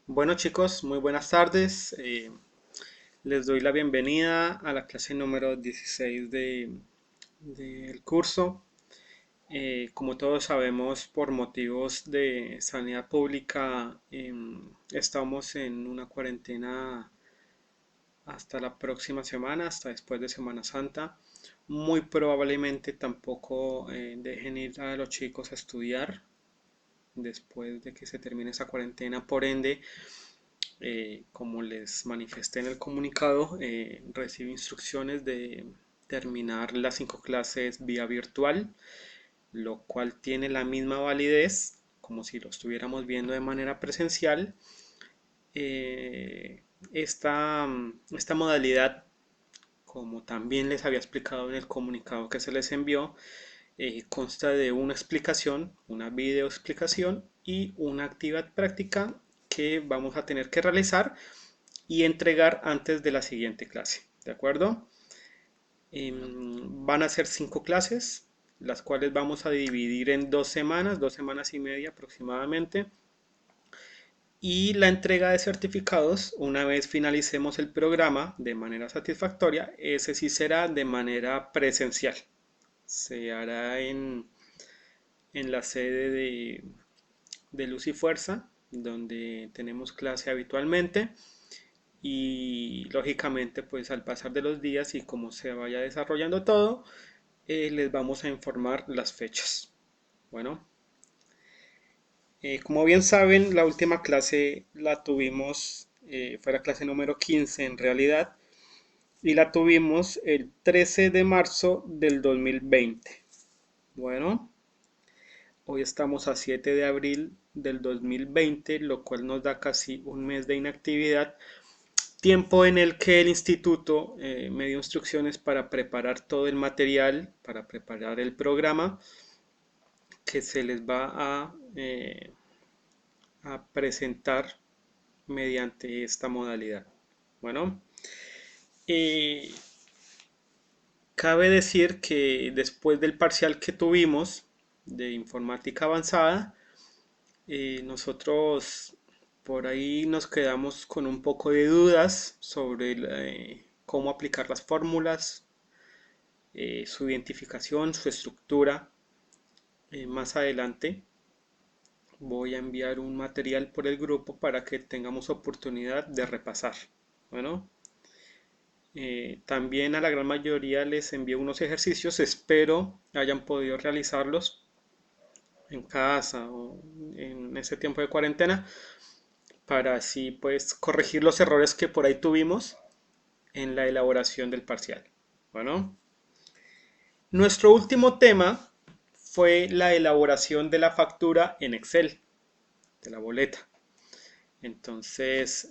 Bueno chicos, muy buenas tardes. Les doy la bienvenida a la clase número 16 del curso. Como todos sabemos, por motivos de sanidad pública, estamos en una cuarentena hasta la próxima semana, hasta después de Semana Santa. Muy probablemente tampoco dejen ir a los chicos a estudiar después de que se termine esa cuarentena. Por ende, como les manifesté en el comunicado, recibo instrucciones de terminar las 5 clases vía virtual, lo cual tiene la misma validez como si lo estuviéramos viendo de manera presencial. Eh, esta modalidad, como también les había explicado en el comunicado que se les envió, consta de una explicación, una video explicación y una actividad práctica que vamos a tener que realizar y entregar antes de la siguiente clase, ¿de acuerdo? Van a ser 5 clases, las cuales vamos a dividir en 2 semanas y media aproximadamente. Y la entrega de certificados, una vez finalicemos el programa de manera satisfactoria, ese sí será de manera presencial. Se hará en la sede de Luz y Fuerza, donde tenemos clase habitualmente. Y lógicamente, pues al pasar de los días y como se vaya desarrollando todo, les vamos a informar las fechas. Bueno, como bien saben, la última clase la tuvimos, fue la clase número 15 en realidad, y la tuvimos el 13 de marzo del 2020. Bueno, hoy estamos a 7 de abril del 2020, lo cual nos da casi un mes de inactividad, tiempo en el que el instituto me dio instrucciones para preparar todo el material, para preparar el programa que se les va a presentar mediante esta modalidad. Bueno, eh, cabe decir que después del parcial que tuvimos de informática avanzada, nosotros por ahí nos quedamos con un poco de dudas sobre cómo aplicar las fórmulas, su identificación, su estructura. Más adelante voy a enviar un material por el grupo para que tengamos oportunidad de repasar. Bueno, también a la gran mayoría les envío unos ejercicios, espero hayan podido realizarlos en casa o en ese tiempo de cuarentena para así pues corregir los errores que por ahí tuvimos en la elaboración del parcial. Bueno, nuestro último tema fue la elaboración de la factura en Excel, de la boleta. Entonces,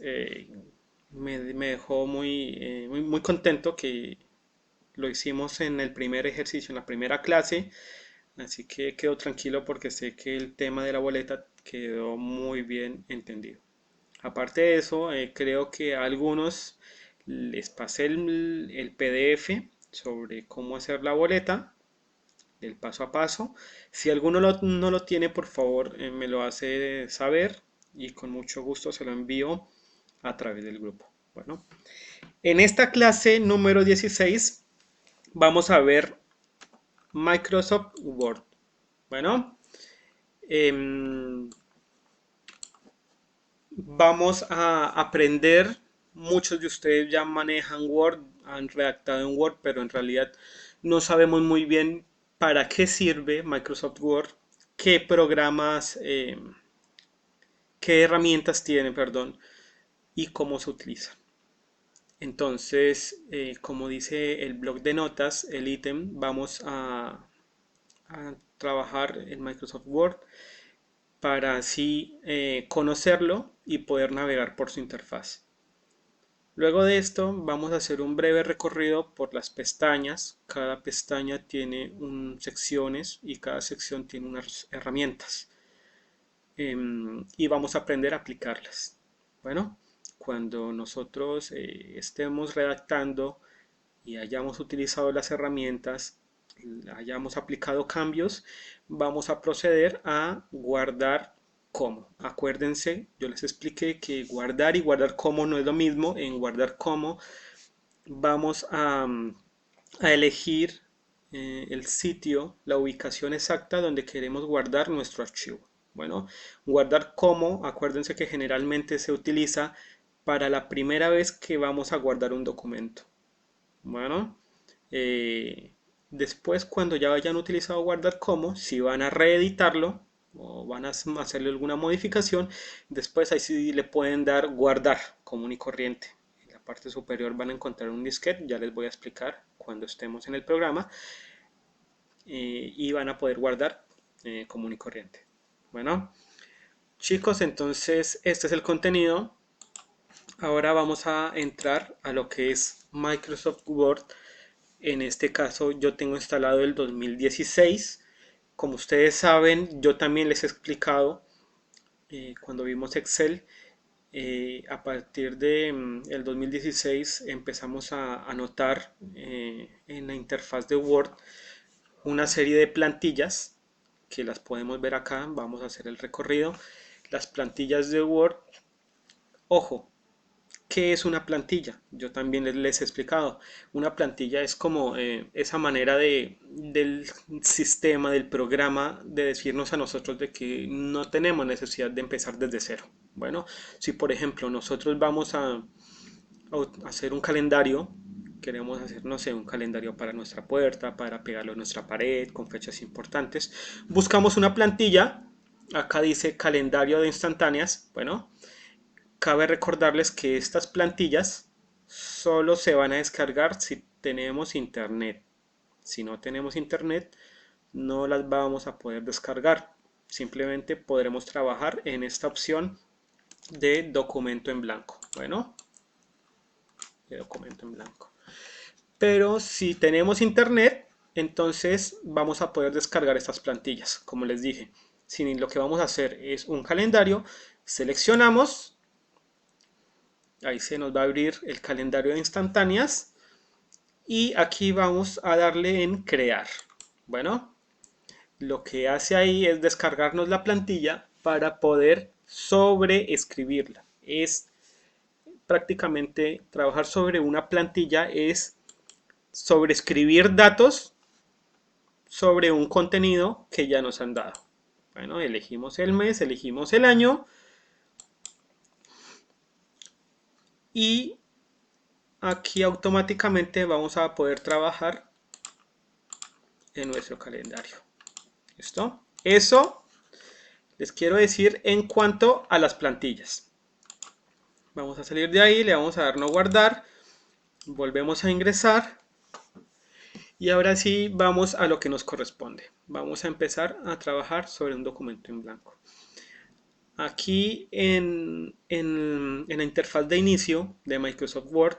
me dejó muy contento que lo hicimos en el primer ejercicio, en la primera clase, así que quedo tranquilo porque sé que el tema de la boleta quedó muy bien entendido. Aparte de eso, creo que a algunos les pasé el PDF sobre cómo hacer la boleta, el paso a paso. Si alguno no lo tiene, por favor, me lo hace saber y con mucho gusto se lo envío a través del grupo. Bueno, en esta clase número 16 vamos a ver Microsoft Word. Bueno, em, vamos a aprender. Muchos de ustedes ya manejan Word, han redactado en Word, pero en realidad no sabemos muy bien para qué sirve Microsoft Word, qué programas, qué herramientas tiene, perdón, y cómo se utiliza. Entonces, como dice el blog de notas, el ítem, vamos a trabajar en Microsoft Word para así conocerlo y poder navegar por su interfaz. Luego de esto vamos a hacer un breve recorrido por las pestañas. Cada pestaña tiene secciones y cada sección tiene unas herramientas. Y vamos a aprender a aplicarlas. Bueno, cuando nosotros estemos redactando y hayamos utilizado las herramientas, hayamos aplicado cambios, vamos a proceder a guardar como. Acuérdense, yo les expliqué que guardar y guardar como no es lo mismo. En guardar como vamos a elegir el sitio, la ubicación exacta donde queremos guardar nuestro archivo. Bueno, guardar como, acuérdense que generalmente se utiliza para la primera vez que vamos a guardar un documento. Bueno, después cuando ya hayan utilizado guardar como, si van a reeditarlo o van a hacerle alguna modificación, después ahí sí le pueden dar guardar común y corriente. En la parte superior van a encontrar un disquete, ya les voy a explicar cuando estemos en el programa, y van a poder guardar común y corriente. Bueno, chicos, entonces este es el contenido. Ahora vamos a entrar a lo que es Microsoft Word. En este caso yo tengo instalado el 2016. Como ustedes saben, yo también les he explicado cuando vimos Excel, a partir de el 2016 empezamos a anotar en la interfaz de Word una serie de plantillas que las podemos ver acá. Vamos a hacer el recorrido. Las plantillas de Word, ojo, ¿qué es una plantilla? Yo también les he explicado. Una plantilla es como esa manera del sistema, del programa, de decirnos a nosotros de que no tenemos necesidad de empezar desde cero. Bueno, si por ejemplo nosotros vamos a hacer un calendario, queremos hacer, no sé, un calendario para nuestra puerta, para pegarlo en nuestra pared, con fechas importantes, buscamos una plantilla. Acá dice calendario de instantáneas. Bueno, cabe recordarles que estas plantillas solo se van a descargar si tenemos internet. Si no tenemos internet, no las vamos a poder descargar. Simplemente podremos trabajar en esta opción de documento en blanco. Bueno, de documento en blanco. Pero si tenemos internet, entonces vamos a poder descargar estas plantillas. Como les dije, si lo que vamos a hacer es un calendario, seleccionamos. Ahí se nos va a abrir el calendario de instantáneas y aquí vamos a darle en crear. Bueno, lo que hace ahí es descargarnos la plantilla para poder sobreescribirla. Es prácticamente trabajar sobre una plantilla, es sobreescribir datos sobre un contenido que ya nos han dado. Bueno, elegimos el mes, elegimos el año y aquí automáticamente vamos a poder trabajar en nuestro calendario. ¿Listo? Eso les quiero decir en cuanto a las plantillas. Vamos a salir de ahí, le vamos a dar no guardar, volvemos a ingresar y ahora sí vamos a lo que nos corresponde. Vamos a empezar a trabajar sobre un documento en blanco. Aquí en la interfaz de inicio de Microsoft Word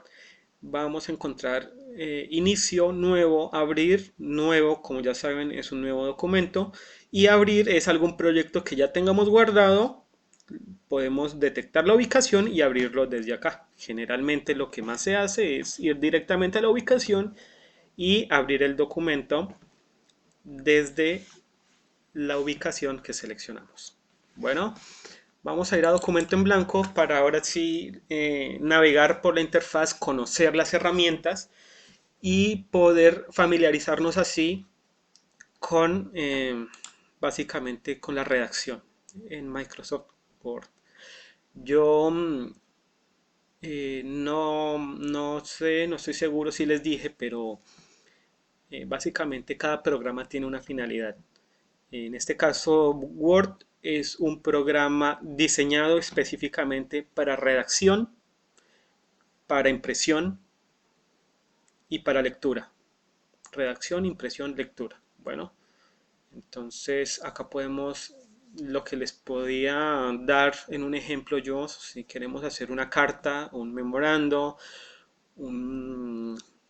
vamos a encontrar inicio, nuevo, abrir, nuevo, como ya saben es un nuevo documento, y abrir es algún proyecto que ya tengamos guardado. Podemos detectar la ubicación y abrirlo desde acá. Generalmente lo que más se hace es ir directamente a la ubicación y abrir el documento desde la ubicación que seleccionamos. Bueno, vamos a ir a documento en blanco para ahora sí navegar por la interfaz, conocer las herramientas y poder familiarizarnos así con básicamente con la redacción en Microsoft Word. Yo no sé, no estoy seguro si les dije, pero básicamente cada programa tiene una finalidad. En este caso, Word es un programa diseñado específicamente para redacción, para impresión y para lectura. Redacción, impresión, lectura. Bueno, entonces acá podemos, lo que les podía dar en un ejemplo yo, si queremos hacer una carta, un memorando,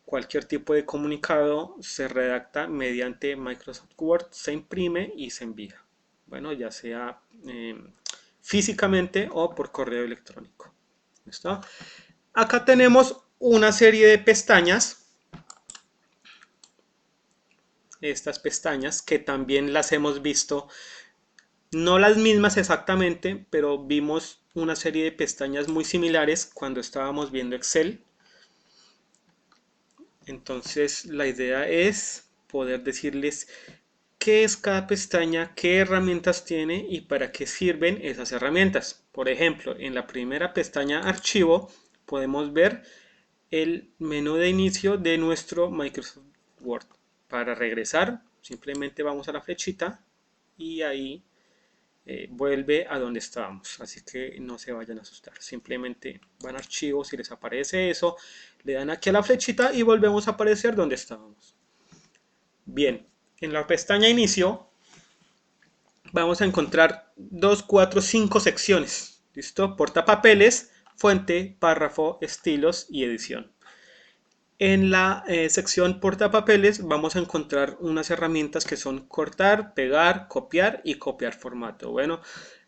cualquier tipo de comunicado, se redacta mediante Microsoft Word, se imprime y se envía. Bueno, ya sea físicamente o por correo electrónico. ¿Listo? Acá tenemos una serie de pestañas. Estas pestañas que también las hemos visto No las mismas exactamente, pero vimos una serie de pestañas muy similares cuando estábamos viendo Excel. Entonces la idea es poder decirles qué es cada pestaña, qué herramientas tiene y para qué sirven esas herramientas. Por ejemplo, en la primera pestaña Archivo podemos ver el menú de inicio de nuestro Microsoft Word. Para regresar, simplemente vamos a la flechita y ahí vuelve a donde estábamos. Así que no se vayan a asustar. Simplemente van a archivos y les aparece eso. Le dan aquí a la flechita y volvemos a aparecer donde estábamos. Bien, en la pestaña inicio vamos a encontrar 2, 4, 5 secciones. ¿Listo? Portapapeles, fuente, párrafo, estilos y edición. En la sección portapapeles vamos a encontrar unas herramientas que son cortar, pegar, copiar y copiar formato. Bueno,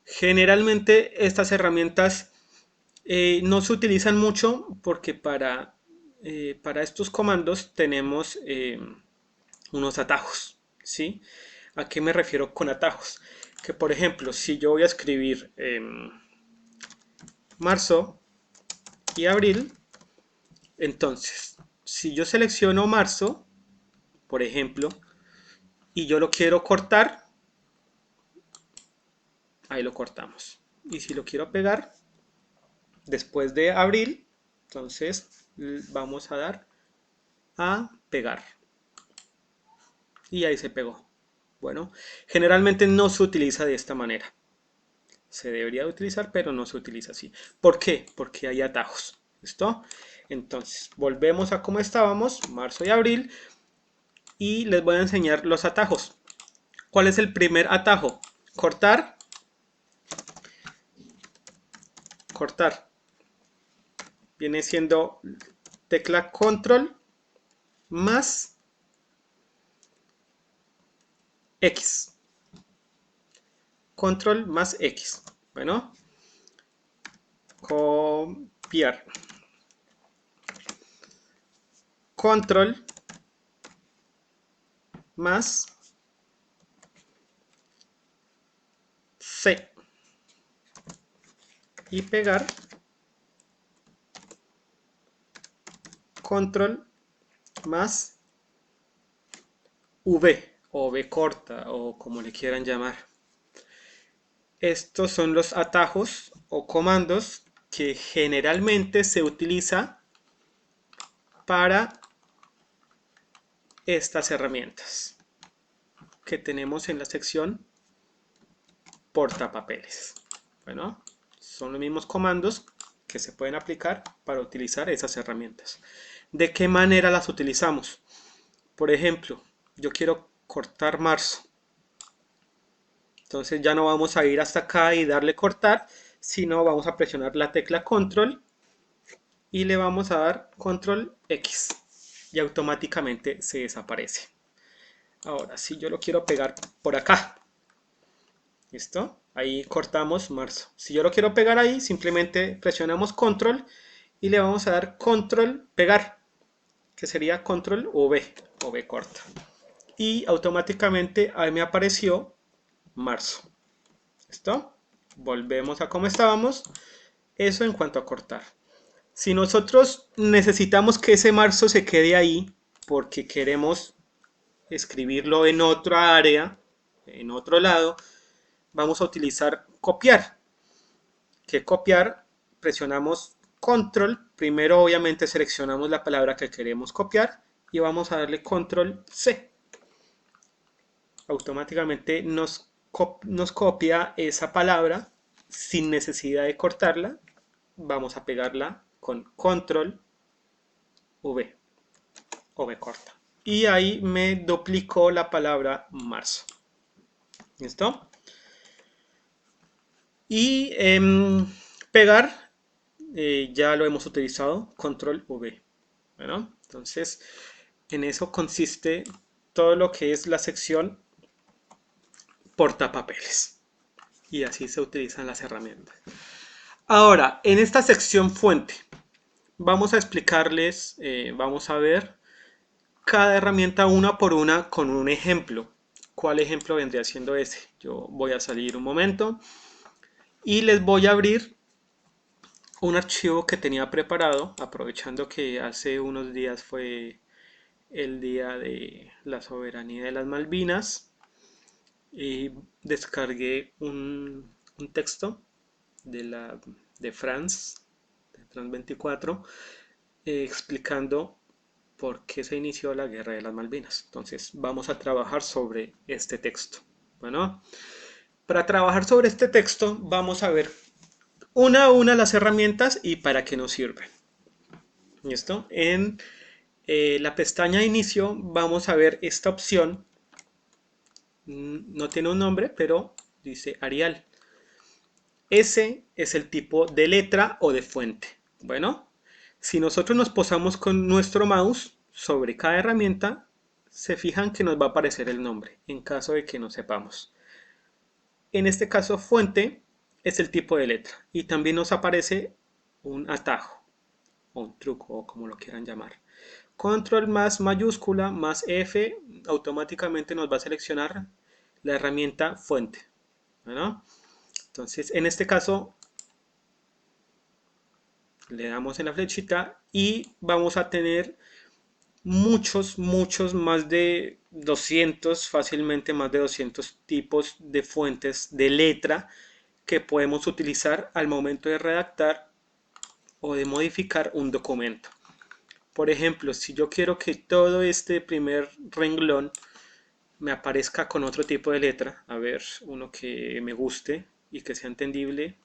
generalmente estas herramientas no se utilizan mucho porque para estos comandos tenemos unos atajos, ¿sí? ¿A qué me refiero con atajos? Que por ejemplo, si yo voy a escribir marzo y abril, entonces, si yo selecciono marzo, por ejemplo, y yo lo quiero cortar, ahí lo cortamos. Y si lo quiero pegar, después de abril, entonces vamos a dar a pegar. Y ahí se pegó. Bueno, generalmente no se utiliza de esta manera. Se debería utilizar, pero no se utiliza así. ¿Por qué? Porque hay atajos. ¿Listo? Entonces, volvemos a como estábamos, marzo y abril, y les voy a enseñar los atajos. ¿Cuál es el primer atajo? Cortar. Cortar. Viene siendo tecla control más X. Control más X. Bueno. Copiar. Control más C. Y pegar. Control más V o V corta o como le quieran llamar. Estos son los atajos o comandos que generalmente se utiliza para estas herramientas que tenemos en la sección portapapeles. Bueno, son los mismos comandos que se pueden aplicar para utilizar esas herramientas. ¿De qué manera las utilizamos? Por ejemplo, yo quiero cortar marzo. Entonces ya no vamos a ir hasta acá y darle cortar, sino vamos a presionar la tecla control y le vamos a dar control X y automáticamente se desaparece. Ahora, si yo lo quiero pegar por acá, ¿listo? Ahí cortamos marzo. Si yo lo quiero pegar ahí, simplemente presionamos control y le vamos a dar control pegar, que sería control V o V corta. Y automáticamente ahí me apareció marzo. ¿Listo? Volvemos a como estábamos. Eso en cuanto a cortar. Si nosotros necesitamos que ese marzo se quede ahí porque queremos escribirlo en otra área, en otro lado, vamos a utilizar copiar. Que copiar, presionamos control, primero obviamente seleccionamos la palabra que queremos copiar y vamos a darle control C. Automáticamente nos copia esa palabra sin necesidad de cortarla. Vamos a pegarla con control V o V corta. Y ahí me duplicó la palabra marzo. ¿Listo? Y pegar, ya lo hemos utilizado, control V. Bueno, entonces en eso consiste todo lo que es la sección portapapeles. Y así se utilizan las herramientas. Ahora, en esta sección fuente, vamos a explicarles, vamos a ver cada herramienta una por una con un ejemplo. ¿Cuál ejemplo vendría siendo ese? Yo voy a salir un momento y les voy a abrir un archivo que tenía preparado, aprovechando que hace unos días fue el día de la soberanía de las Malvinas, y descargué un texto de de France, de France 24, explicando por qué se inició la guerra de las Malvinas. Entonces vamos a trabajar sobre este texto. Bueno, para trabajar sobre este texto vamos a ver una a una las herramientas y para qué nos sirven. ¿Listo? En la pestaña de inicio vamos a ver esta opción. No tiene un nombre, pero dice Arial. Ese es el tipo de letra o de fuente. Bueno, si nosotros nos posamos con nuestro mouse sobre cada herramienta, se fijan que nos va a aparecer el nombre en caso de que no sepamos. En este caso, fuente es el tipo de letra y también nos aparece un atajo o un truco o como lo quieran llamar. Control más mayúscula más F automáticamente nos va a seleccionar la herramienta fuente. ¿Bueno? Entonces, en este caso, le damos en la flechita y vamos a tener muchos, más de 200, fácilmente más de 200 tipos de fuentes de letra que podemos utilizar al momento de redactar o de modificar un documento. Por ejemplo, si yo quiero que todo este primer renglón me aparezca con otro tipo de letra, a ver, uno que me guste y que sea entendible.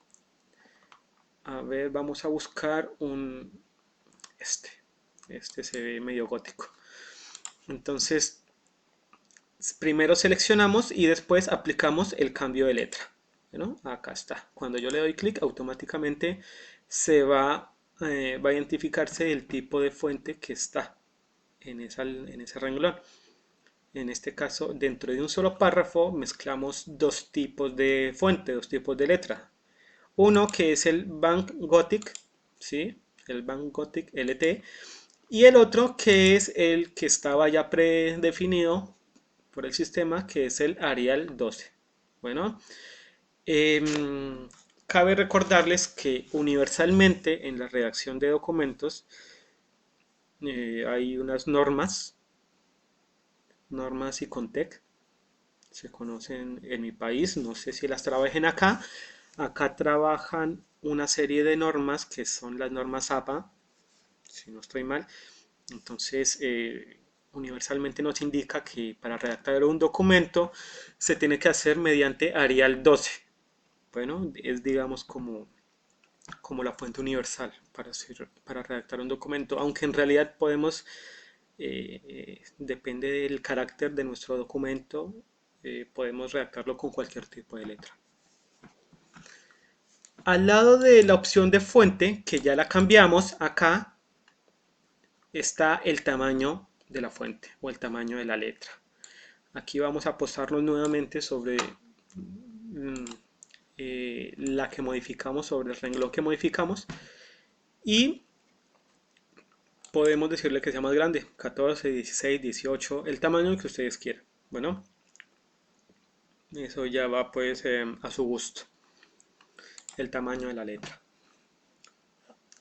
A ver, vamos a buscar este se ve medio gótico. Entonces, primero seleccionamos y después aplicamos el cambio de letra. ¿No? Acá está. Cuando yo le doy clic, automáticamente se va a identificarse el tipo de fuente que está en ese renglón. En este caso, dentro de un solo párrafo, mezclamos dos tipos de fuente, dos tipos de letra. Uno que es el Bank Gothic, ¿sí? El Bank Gothic LT. Y el otro que es el que estaba ya predefinido por el sistema, que es el Arial 12. Bueno, cabe recordarles que universalmente en la redacción de documentos hay unas normas ICONTEC, se conocen en mi país, no sé si las trabajen acá. Acá trabajan una serie de normas que son las normas APA, si no estoy mal. Entonces, universalmente nos indica que para redactar un documento se tiene que hacer mediante Arial 12. Bueno, es digamos como la fuente universal para redactar un documento, aunque en realidad podemos, depende del carácter de nuestro documento, podemos redactarlo con cualquier tipo de letra. Al lado de la opción de fuente, que ya la cambiamos, acá está el tamaño de la fuente o el tamaño de la letra. Aquí vamos a posarnos nuevamente sobre la que modificamos, sobre el renglón que modificamos, y podemos decirle que sea más grande, 14, 16, 18, el tamaño que ustedes quieran. Bueno, eso ya va pues a su gusto, el tamaño de la letra.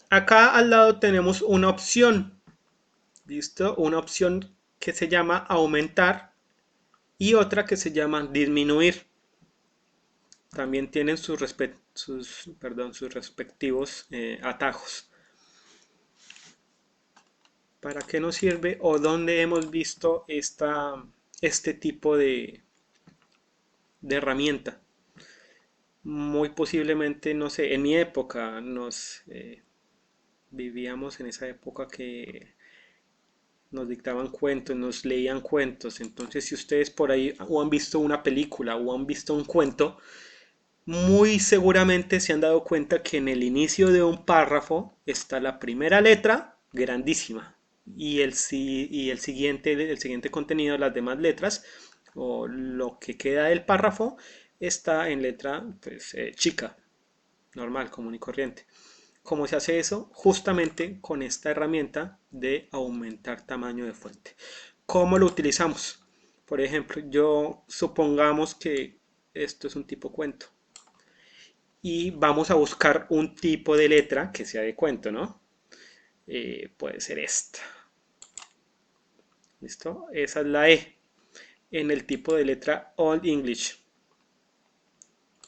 Acá al lado tenemos una opción, ¿listo? Una opción que se llama aumentar y otra que se llama disminuir. También tienen sus respectivos atajos. ¿Para qué nos sirve o dónde hemos visto este tipo de herramienta? Muy posiblemente, no sé, en mi época vivíamos en esa época que nos dictaban cuentos, nos leían cuentos. Entonces, si ustedes por ahí o han visto una película o han visto un cuento, muy seguramente se han dado cuenta que en el inicio de un párrafo está la primera letra grandísima y el siguiente contenido, las demás letras o lo que queda del párrafo está en letra pues, chica, normal, común y corriente. ¿Cómo se hace eso? Justamente con esta herramienta de aumentar tamaño de fuente. ¿Cómo lo utilizamos? Por ejemplo, yo supongamos que esto es un tipo cuento y vamos a buscar un tipo de letra que sea de cuento, ¿no? Puede ser esta. ¿Listo? Esa es la E en el tipo de letra Old English.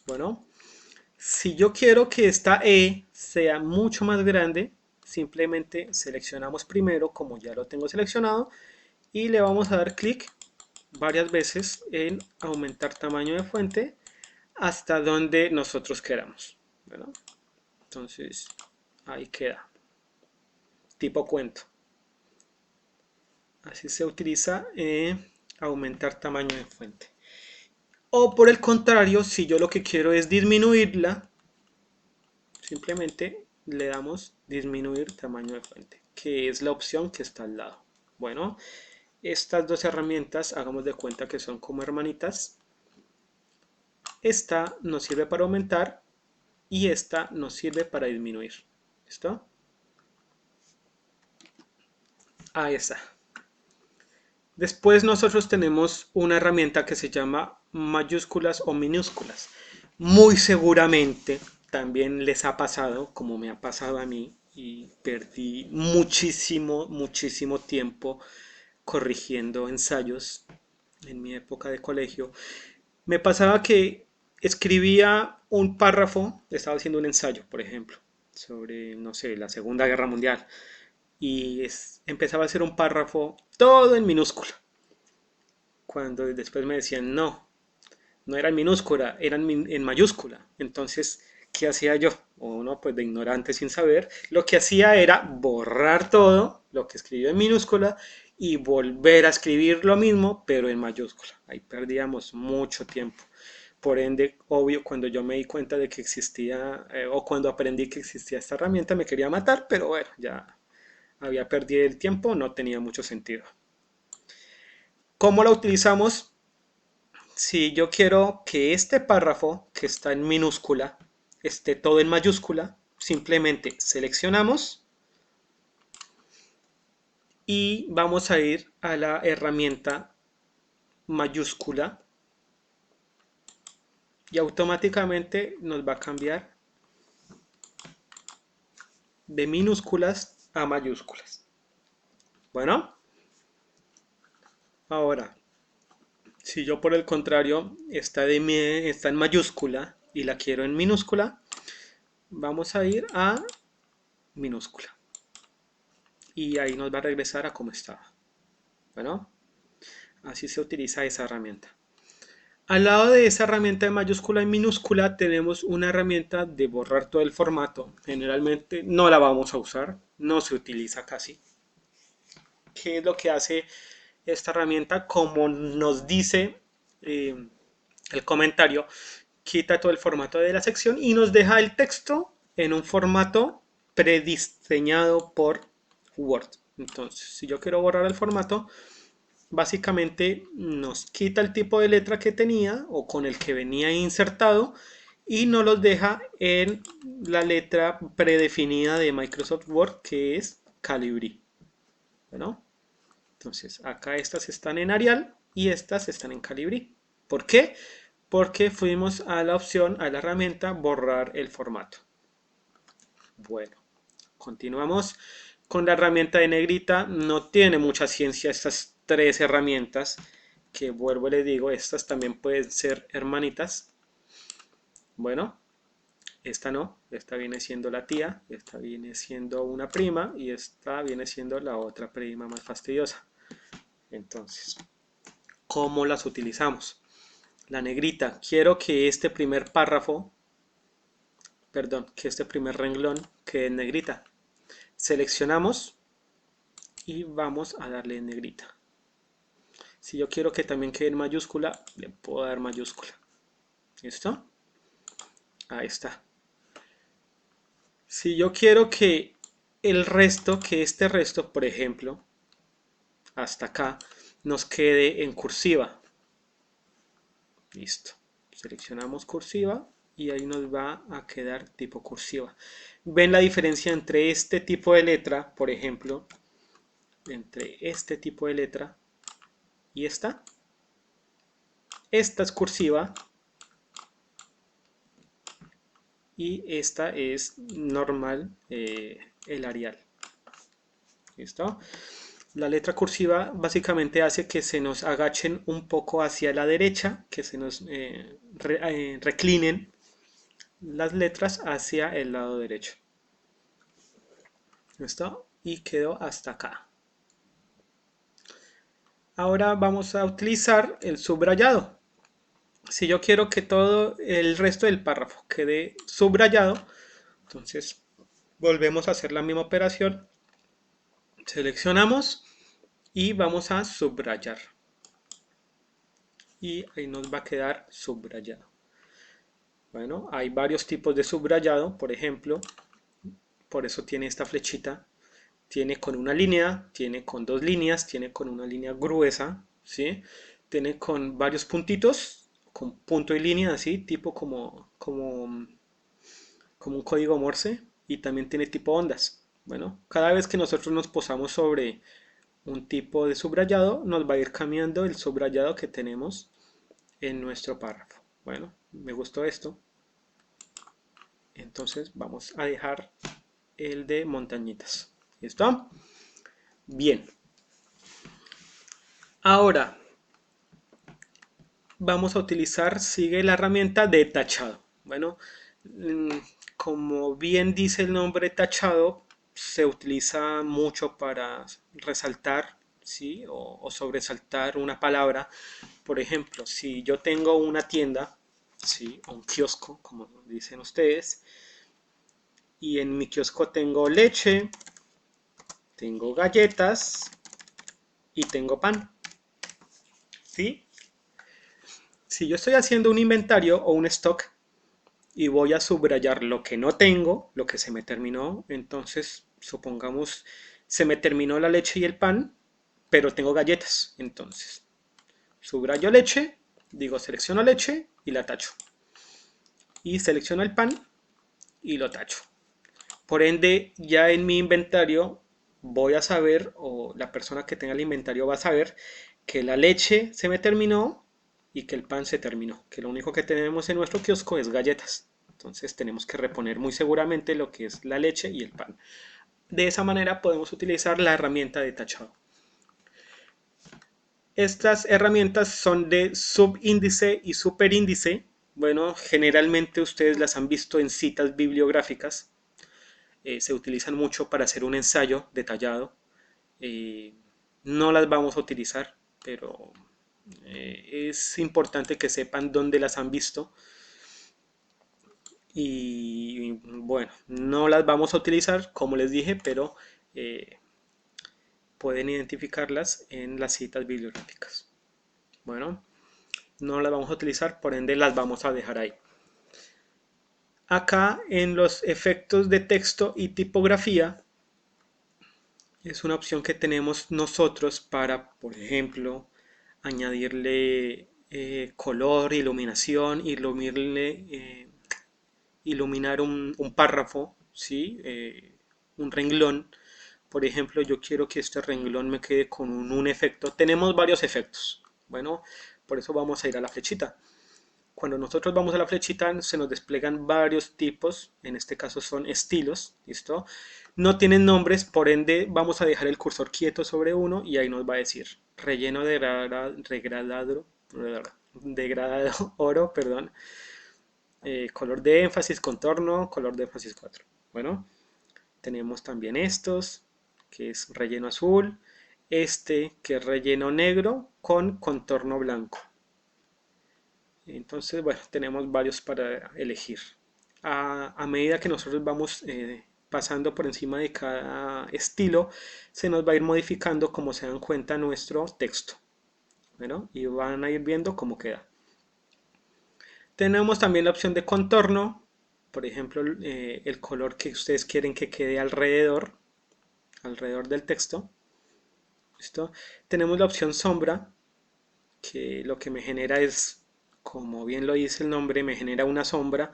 Bueno, si yo quiero que esta E sea mucho más grande, simplemente seleccionamos primero, como ya lo tengo seleccionado, y le vamos a dar clic varias veces en aumentar tamaño de fuente hasta donde nosotros queramos. ¿Verdad? Entonces, ahí queda. Tipo cuento. Así se utiliza aumentar tamaño de fuente. O por el contrario, si yo lo que quiero es disminuirla, simplemente le damos disminuir tamaño de fuente, que es la opción que está al lado. Bueno, estas dos herramientas, hagamos de cuenta que son como hermanitas. Esta nos sirve para aumentar y esta nos sirve para disminuir. ¿Listo? Ahí está. Después nosotros tenemos una herramienta que se llama mayúsculas o minúsculas. Muy seguramente también les ha pasado, como me ha pasado a mí, y perdí muchísimo tiempo corrigiendo ensayos en mi época de colegio. Me pasaba que escribía un párrafo, estaba haciendo un ensayo, por ejemplo, sobre, no sé, la Segunda Guerra Mundial, y empezaba a hacer un párrafo todo en minúscula. Cuando después me decían, no, no era en minúscula, eran en mayúscula. Entonces, ¿qué hacía yo? Uno, pues de ignorante sin saber, lo que hacía era borrar todo lo que escribía en minúscula y volver a escribir lo mismo, pero en mayúscula. Ahí perdíamos mucho tiempo. Por ende, obvio, cuando yo me di cuenta de que existía, o cuando aprendí que existía esta herramienta, me quería matar, pero bueno, ya había perdido el tiempo, no tenía mucho sentido. ¿Cómo la utilizamos? Si yo quiero que este párrafo que está en minúscula esté todo en mayúscula, simplemente seleccionamos y vamos a ir a la herramienta mayúscula y automáticamente nos va a cambiar de minúsculas a mayúsculas. Bueno, ahora, si yo por el contrario está en mayúscula y la quiero en minúscula, vamos a ir a minúscula. Y ahí nos va a regresar a como estaba. Bueno, así se utiliza esa herramienta. Al lado de esa herramienta de mayúscula y minúscula tenemos una herramienta de borrar todo el formato. Generalmente no la vamos a usar, no se utiliza casi. ¿Qué es lo que hace esta herramienta? Como nos dice el comentario, quita todo el formato de la sección y nos deja el texto en un formato prediseñado por Word. Entonces, si yo quiero borrar el formato, básicamente nos quita el tipo de letra que tenía o con el que venía insertado y nos los deja en la letra predefinida de Microsoft Word, que es Calibri. Bueno, entonces acá estas están en Arial y estas están en Calibri. ¿Por qué? Porque fuimos a la opción, a la herramienta borrar el formato. Bueno, continuamos con la herramienta de negrita. No tiene mucha ciencia estas tres herramientas, que vuelvo y les digo, estas también pueden ser hermanitas. Bueno, esta no, esta viene siendo la tía, esta viene siendo una prima y esta viene siendo la otra prima más fastidiosa. Entonces, ¿cómo las utilizamos? La negrita, quiero que este primer párrafo, perdón, que este primer renglón quede en negrita. Seleccionamos y vamos a darle en negrita. Si yo quiero que también quede en mayúscula, le puedo dar mayúscula. ¿Listo? Ahí está. Si yo quiero que el resto, que este resto, por ejemplo, hasta acá, nos quede en cursiva. Listo. Seleccionamos cursiva y ahí nos va a quedar tipo cursiva. ¿Ven la diferencia entre este tipo de letra, por ejemplo, entre este tipo de letra y esta? esta es cursiva y esta es normal, el Arial. ¿Listo? La letra cursiva básicamente hace que se nos agachen un poco hacia la derecha, que se nos reclinen las letras hacia el lado derecho. ¿Listo? Y quedó hasta acá. Ahora vamos a utilizar el subrayado. Si yo quiero que todo el resto del párrafo quede subrayado, entonces volvemos a hacer la misma operación. Seleccionamos y vamos a subrayar. Y ahí nos va a quedar subrayado. Bueno, hay varios tipos de subrayado, por ejemplo, por eso tiene esta flechita. Tiene con una línea, tiene con dos líneas, tiene con una línea gruesa, ¿sí? Tiene con varios puntitos, con punto y línea, así, tipo como un código Morse, y también tiene tipo ondas. Bueno, cada vez que nosotros nos posamos sobre un tipo de subrayado, nos va a ir cambiando el subrayado que tenemos en nuestro párrafo. Bueno, me gustó esto. Entonces vamos a dejar el de montañitas. ¿Listo? Bien. Ahora vamos a utilizar, sigue la herramienta de tachado. Bueno, como bien dice el nombre tachado, se utiliza mucho para resaltar, ¿sí? O sobresaltar una palabra. Por ejemplo, si yo tengo una tienda, ¿sí? O un kiosco, como dicen ustedes, y en mi kiosco tengo leche, tengo galletas y tengo pan, ¿sí? Si yo estoy haciendo un inventario o un stock y voy a subrayar lo que no tengo, lo que se me terminó, entonces supongamos se me terminó la leche y el pan, pero tengo galletas, entonces subrayo leche, digo selecciono leche y la tacho, y selecciono el pan y lo tacho. Por ende, ya en mi inventario voy a saber, o la persona que tenga el inventario va a saber, que la leche se me terminó y que el pan se terminó, que lo único que tenemos en nuestro kiosco es galletas. Entonces tenemos que reponer muy seguramente lo que es la leche y el pan. De esa manera podemos utilizar la herramienta de tachado. Estas herramientas son de subíndice y superíndice. Bueno, generalmente ustedes las han visto en citas bibliográficas. Se utilizan mucho para hacer un ensayo detallado. No las vamos a utilizar, pero es importante que sepan dónde las han visto. Y bueno, no las vamos a utilizar, como les dije, pero pueden identificarlas en las citas bibliográficas. Bueno, no las vamos a utilizar, por ende las vamos a dejar ahí. Acá en los efectos de texto y tipografía es una opción que tenemos nosotros para, por ejemplo, añadirle color, iluminación, iluminar un párrafo, ¿sí? Un renglón. Por ejemplo, yo quiero que este renglón me quede con un efecto. Tenemos varios efectos. Bueno, por eso vamos a ir a la flechita. Cuando nosotros vamos a la flechita se nos desplegan varios tipos, en este caso son estilos, ¿listo? No tienen nombres, por ende vamos a dejar el cursor quieto sobre uno y ahí nos va a decir relleno degradado oro, perdón, color de énfasis, contorno, color de énfasis 4. Bueno, tenemos también estos, que es relleno azul, este que es relleno negro con contorno blanco. Entonces, bueno, tenemos varios para elegir. A medida que nosotros vamos pasando por encima de cada estilo, se nos va a ir modificando, como se dan cuenta, nuestro texto. Bueno, y van a ir viendo cómo queda. Tenemos también la opción de contorno, por ejemplo, el color que ustedes quieren que quede alrededor del texto. ¿Listo? Tenemos la opción sombra, que lo que me genera es, como bien lo dice el nombre, me genera una sombra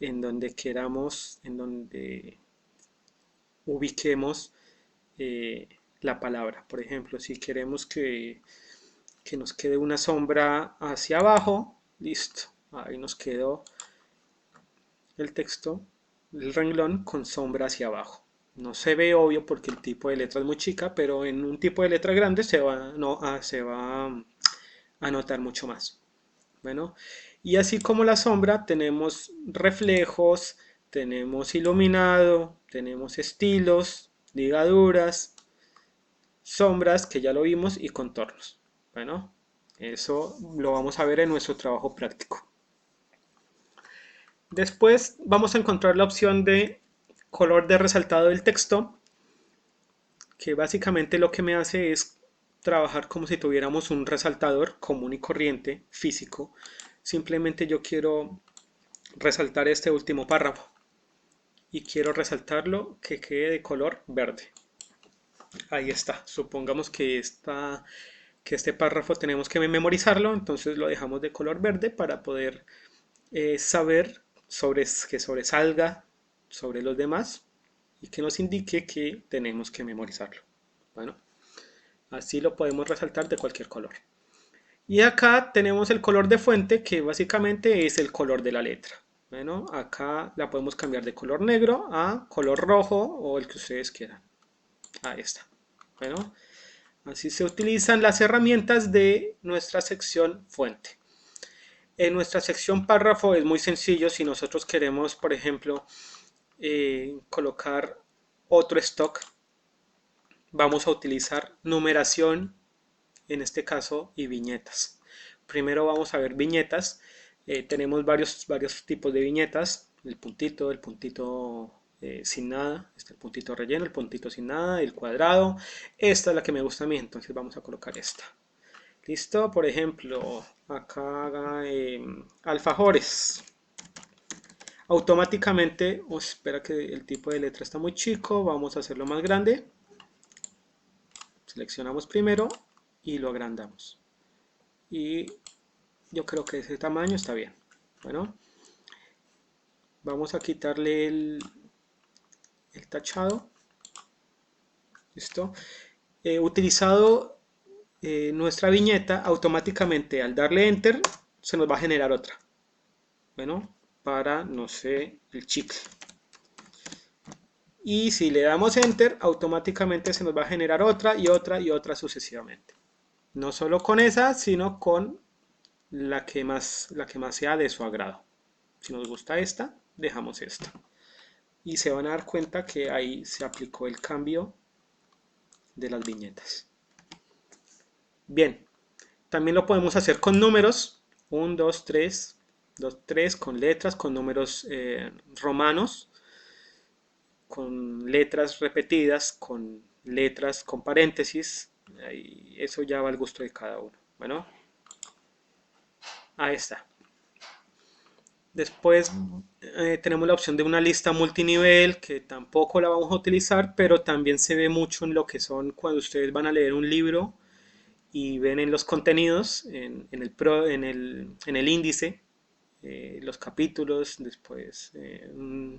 en donde queramos, en donde ubiquemos la palabra. Por ejemplo, si queremos que que nos quede una sombra hacia abajo. Listo, ahí nos quedó el texto, el renglón con sombra hacia abajo. No se ve obvio porque el tipo de letra es muy chica, pero en un tipo de letra grande se va, no, se va a notar mucho más. Bueno, y así como la sombra, tenemos reflejos, tenemos iluminado, tenemos estilos, ligaduras, sombras, que ya lo vimos, y contornos. Bueno, eso lo vamos a ver en nuestro trabajo práctico. Después vamos a encontrar la opción de color de resaltado del texto, que básicamente lo que me hace es trabajar como si tuviéramos un resaltador común y corriente físico. Simplemente yo quiero resaltar este último párrafo y quiero resaltarlo que quede de color verde. Ahí está. Supongamos que este párrafo tenemos que memorizarlo, entonces lo dejamos de color verde para poder saber que sobresalga sobre los demás y que nos indique que tenemos que memorizarlo. Bueno, así lo podemos resaltar de cualquier color. Y acá tenemos el color de fuente, que básicamente es el color de la letra. Bueno, acá la podemos cambiar de color negro a color rojo o el que ustedes quieran. Ahí está. Bueno, así se utilizan las herramientas de nuestra sección fuente. En nuestra sección párrafo es muy sencillo. Si nosotros queremos, por ejemplo, colocar otro stock, vamos a utilizar numeración, en este caso, y viñetas. Primero vamos a ver viñetas. Tenemos varios tipos de viñetas. El puntito sin nada, está el puntito relleno, el puntito sin nada, el cuadrado. Esta es la que me gusta a mí, entonces vamos a colocar esta. Listo, por ejemplo, acá alfajores. Automáticamente, espera que el tipo de letra está muy chico, vamos a hacerlo más grande. Seleccionamos primero y lo agrandamos. Y yo creo que ese tamaño está bien. Bueno, vamos a quitarle el tachado. Listo. Utilizado nuestra viñeta, automáticamente al darle enter se nos va a generar otra. Bueno, para, no sé, el chicle. Y si le damos enter, automáticamente se nos va a generar otra y otra y otra sucesivamente. No solo con esa, sino con la que más sea de su agrado. Si nos gusta esta, dejamos esta. Y se van a dar cuenta que ahí se aplicó el cambio de las viñetas. Bien, también lo podemos hacer con números. 1, 2, 3, 2, 3, con letras, con números romanos, con letras repetidas, con letras con paréntesis. Y eso ya va al gusto de cada uno. Bueno, ahí está. Después tenemos la opción de una lista multinivel, que tampoco la vamos a utilizar, pero también se ve mucho en lo que son cuando ustedes van a leer un libro y ven en los contenidos, en el índice, los capítulos, después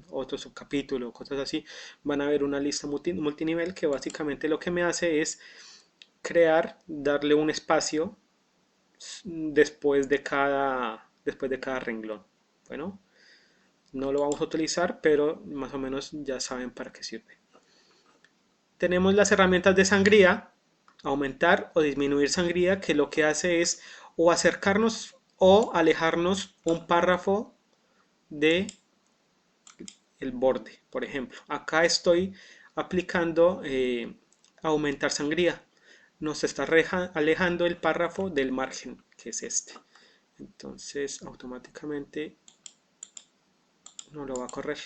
otro subcapítulo, cosas así, van a ver una lista multinivel que básicamente lo que me hace es darle un espacio después de cada renglón. Bueno, no lo vamos a utilizar, pero más o menos ya saben para qué sirve. Tenemos las herramientas de sangría, aumentar o disminuir sangría, que lo que hace es o acercarnos o alejarnos un párrafo de el borde. Por ejemplo, acá estoy aplicando aumentar sangría. Nos está alejando el párrafo del margen, que es este. Entonces automáticamente no lo va a correr.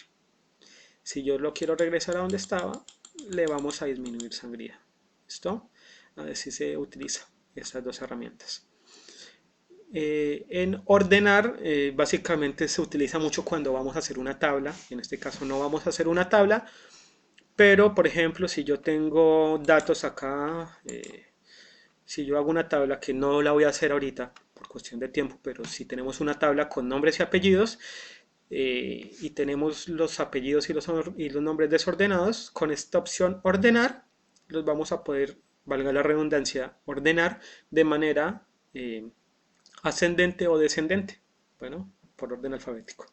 Si yo lo quiero regresar a donde estaba, le vamos a disminuir sangría. ¿Listo? A ver si se utiliza estas dos herramientas. En ordenar, básicamente se utiliza mucho cuando vamos a hacer una tabla. En este caso no vamos a hacer una tabla, pero por ejemplo, si yo tengo datos acá, si yo hago una tabla, que no la voy a hacer ahorita por cuestión de tiempo, pero si tenemos una tabla con nombres y apellidos, y tenemos los apellidos y los nombres desordenados, con esta opción ordenar los vamos a poder valga la redundancia, ordenar de manera ascendente o descendente, bueno, por orden alfabético.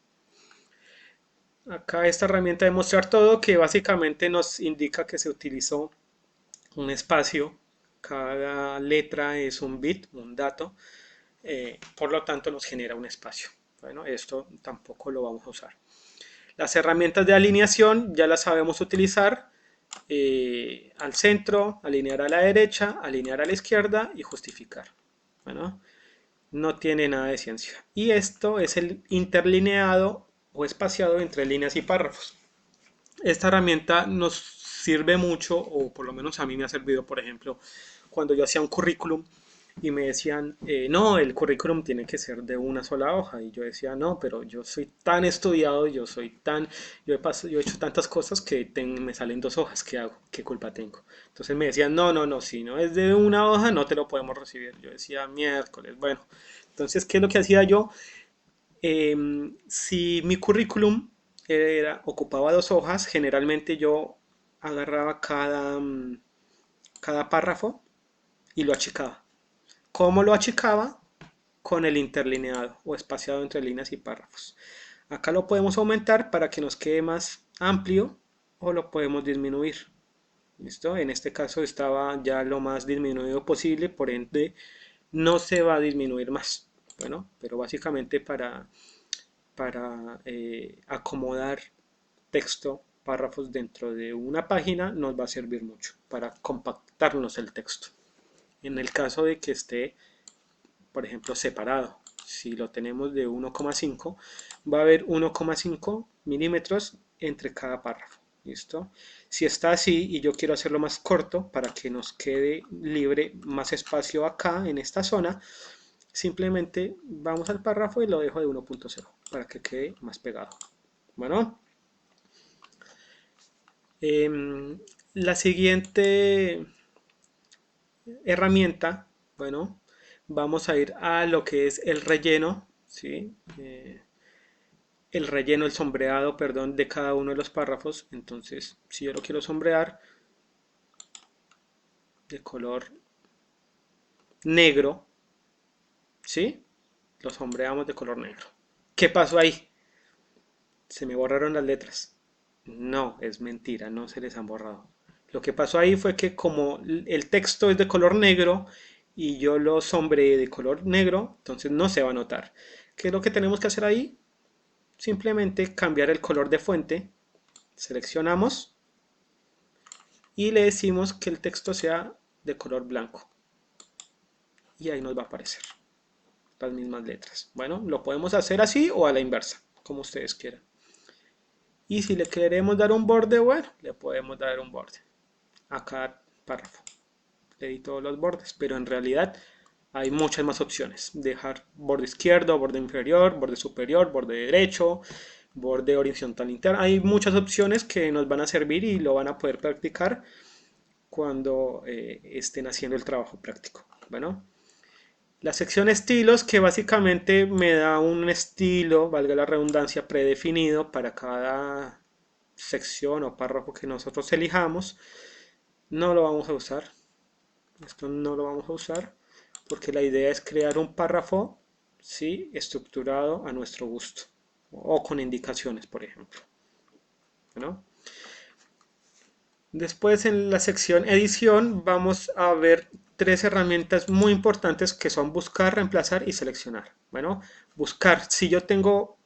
Acá esta herramienta de mostrar todo que básicamente nos indica que se utilizó un espacio, cada letra es un bit, un dato, por lo tanto nos genera un espacio. Bueno, esto tampoco lo vamos a usar. Las herramientas de alineación ya las sabemos utilizar, al centro, alinear a la derecha, alinear a la izquierda y justificar. Bueno, no tiene nada de ciencia. Y esto es el interlineado o espaciado entre líneas y párrafos. Esta herramienta nos sirve mucho, o por lo menos a mí me ha servido, por ejemplo, cuando yo hacía un currículum y me decían, no, el currículum tiene que ser de una sola hoja. Y yo decía, no, pero yo soy tan estudiado, yo he hecho tantas cosas que me salen 2 hojas. ¿Qué hago? ¿Qué culpa tengo? Entonces me decían, no, no, no, si no es de una hoja, no te lo podemos recibir. Yo decía, miércoles, bueno. Entonces, ¿qué es lo que hacía yo? Si mi currículum ocupaba 2 hojas, generalmente yo agarraba cada párrafo y lo achicaba. ¿Cómo lo achicaba? Con el interlineado o espaciado entre líneas y párrafos. Acá lo podemos aumentar para que nos quede más amplio o lo podemos disminuir. ¿Listo? En este caso estaba ya lo más disminuido posible, por ende no se va a disminuir más. Bueno, pero básicamente para acomodar texto, párrafos dentro de una página nos va a servir mucho para compactarnos el texto. En el caso de que esté, por ejemplo, separado, si lo tenemos de 1,5, va a haber 1,5 milímetros entre cada párrafo. ¿Listo? Si está así y yo quiero hacerlo más corto para que nos quede libre más espacio acá en esta zona, simplemente vamos al párrafo y lo dejo de 1,0 para que quede más pegado. Bueno, la siguiente herramienta, bueno, vamos a ir a lo que es el relleno, ¿sí? El relleno, el sombreado, perdón, de cada uno de los párrafos. Entonces, si yo lo quiero sombrear de color negro, ¿sí? Lo sombreamos de color negro. ¿Qué pasó ahí? Se me borraron las letras. No, es mentira, no se les han borrado. Lo que pasó ahí fue que como el texto es de color negro y yo lo sombreé de color negro, entonces no se va a notar. ¿Qué es lo que tenemos que hacer ahí? Simplemente cambiar el color de fuente. Seleccionamos y le decimos que el texto sea de color blanco. Y ahí nos va a aparecer las mismas letras. Bueno, lo podemos hacer así o a la inversa, como ustedes quieran. Y si le queremos dar un borde, bueno, le podemos dar un borde a cada párrafo. Le di todos los bordes, pero en realidad hay muchas más opciones. Dejar borde izquierdo, borde inferior, borde superior, borde derecho, borde horizontal interno. Hay muchas opciones que nos van a servir y lo van a poder practicar cuando estén haciendo el trabajo práctico. Bueno, la sección estilos, que básicamente me da un estilo, valga la redundancia, predefinido para cada sección o párrafo que nosotros elijamos. No lo vamos a usar. Esto no lo vamos a usar porque la idea es crear un párrafo, ¿sí?, estructurado a nuestro gusto o con indicaciones, por ejemplo. ¿No? Después en la sección edición vamos a ver 3 herramientas muy importantes que son buscar, reemplazar y seleccionar. Bueno, buscar, si yo tengo,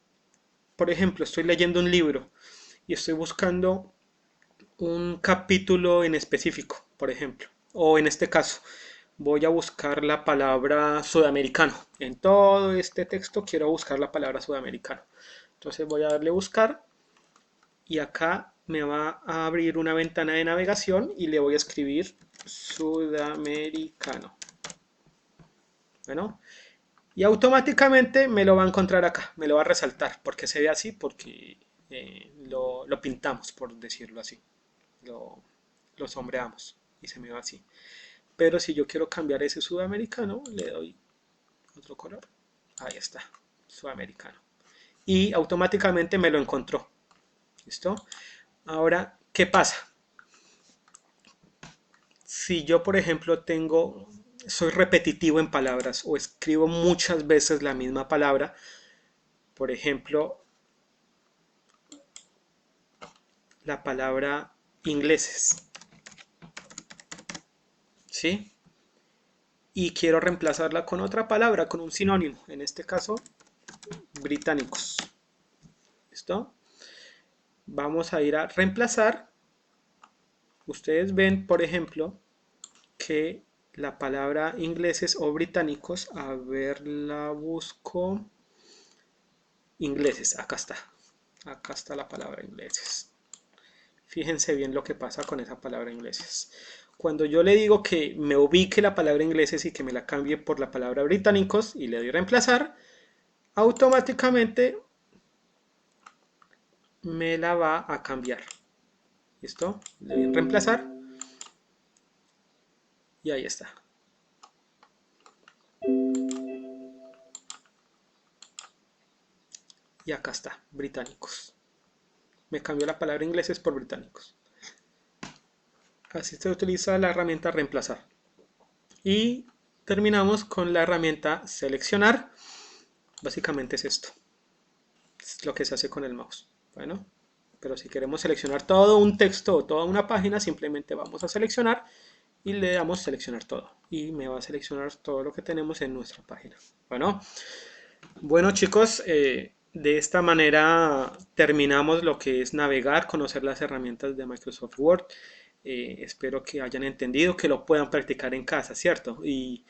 por ejemplo, estoy leyendo un libro y estoy buscando un capítulo en específico, por ejemplo, o en este caso, voy a buscar la palabra sudamericano. En todo este texto quiero buscar la palabra sudamericano. Entonces voy a darle buscar y acá me va a abrir una ventana de navegación y le voy a escribir sudamericano. Bueno, y automáticamente me lo va a encontrar acá, me lo va a resaltar. ¿Porque se ve así? Porque lo pintamos, por decirlo así. Lo sombreamos y se me va así. Pero si yo quiero cambiar ese sudamericano, le doy otro color. Ahí está, sudamericano. Y automáticamente me lo encontró. ¿Listo? Ahora, ¿qué pasa? si yo, por ejemplo, soy repetitivo en palabras o escribo muchas veces la misma palabra, por ejemplo, la palabra ingleses, ¿sí? Y quiero reemplazarla con otra palabra, con un sinónimo, en este caso, británicos. ¿Listo? Vamos a ir a reemplazar. Ustedes ven, por ejemplo, que la palabra ingleses o británicos, a ver, la busco. Ingleses, acá está. Acá está la palabra ingleses. Fíjense bien lo que pasa con esa palabra ingleses. Cuando yo le digo que me ubique la palabra ingleses y que me la cambie por la palabra británicos y le doy reemplazar, automáticamente me la va a cambiar. ¿Listo? Le doy en reemplazar y ahí está. Y acá está, británicos. Me cambió la palabra ingleses por británicos. Así se utiliza la herramienta reemplazar. Y terminamos con la herramienta seleccionar. Básicamente es esto. Es lo que se hace con el mouse. Bueno, pero si queremos seleccionar todo un texto o toda una página, simplemente vamos a seleccionar y le damos seleccionar todo. Y me va a seleccionar todo lo que tenemos en nuestra página. Bueno chicos, de esta manera terminamos lo que es navegar, conocer las herramientas de Microsoft Word. Espero que hayan entendido, que lo puedan practicar en casa, ¿cierto? Y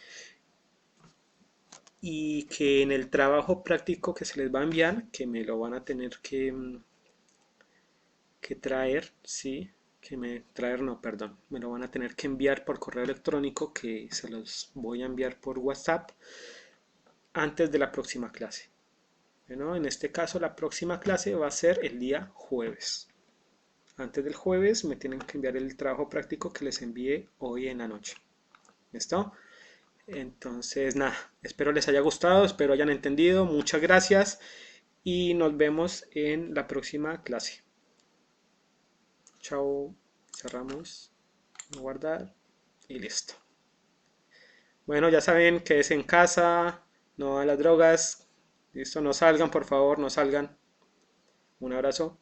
que en el trabajo práctico que se les va a enviar, que me lo van a tener que traer, ¿sí? Traer, no, perdón, me lo van a tener que enviar por correo electrónico, que se los voy a enviar por WhatsApp antes de la próxima clase. Bueno, en este caso la próxima clase va a ser el día jueves. Antes del jueves me tienen que enviar el trabajo práctico que les envié hoy en la noche. ¿Listo? Entonces, nada, espero les haya gustado, espero hayan entendido. Muchas gracias y nos vemos en la próxima clase. Chao, cerramos, guardar y listo. Bueno, ya saben que es en casa, no a las drogas. Listo, no salgan, por favor, no salgan. Un abrazo.